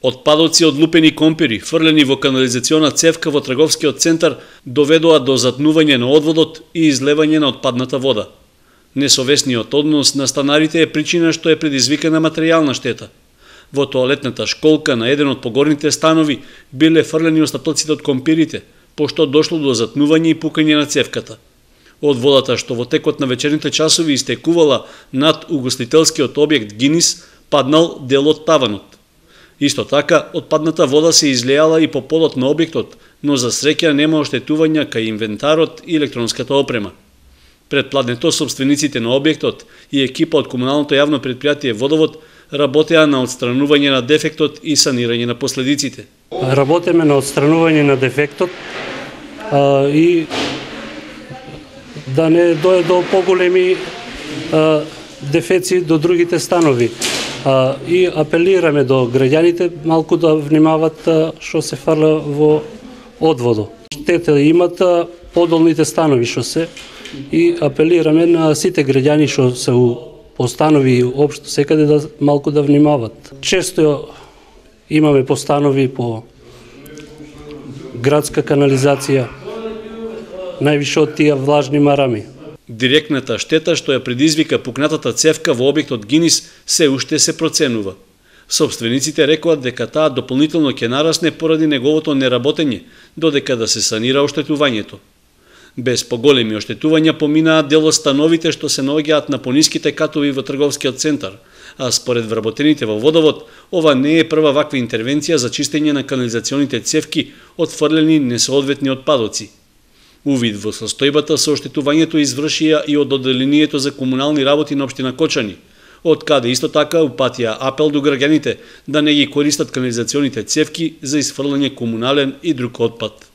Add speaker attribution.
Speaker 1: Отпадоци од лупени компири, фрлени во канализациона цевка во трговскиот центар, доведоа до затнување на одводот и излевање на отпадната вода. Несовесниот однос на станарите е причина што е предизвикана материјална штета. Во тоалетната школка на еден од погорните станови биле фрлени остатоците од компирите, пошто дошло до затнување и пукање на цевката. Од водата што во текот на вечерните часови истекувала над угостителскиот објект Гинис, паднал дел од таванот. Исто така, отпадната вода се излеала и по подот на објектот, но за среќа нема оштетувања кај инвентарот и електронската опрема. Предпладнето собствениците на објектот и екипа од комуналното јавно предпријатие Водовод работеа на отстранување на дефектот и санирање на последиците.
Speaker 2: Работеме на отстранување на дефектот и да не дое до поголеми дефеци до другите станови. И апелираме до граѓаните малку да внимават што се фрла во одводо. Штета имат подолните станови што се и апелираме на сите граѓани што се по станови и општо секаде да малку да внимават. Често имаме постанови по градска канализација, највише од тие влажни марами.
Speaker 1: Директната штета што ја предизвика пукнатата цевка во објектот Гинис се уште се проценува. Собствениците рекоат дека таа дополнително ќе нарасне поради неговото неработење, додека да се санира оштетувањето. Без поголеми оштетувања поминаа дел од становите што се наоѓаат на пониските катови во трговскиот центар, а според вработените во Водовод, ова не е прва ваква интервенција за чистење на канализационите цевки од фрлени несоодветни отпадоци. Увид во состојбата со оштетувањето извршија и од Одделението за комунални работи на општина Кочани, од каде исто така упатија апел до граѓаните да не ги користат канализационите цевки за изфрлање комунален и друг отпад.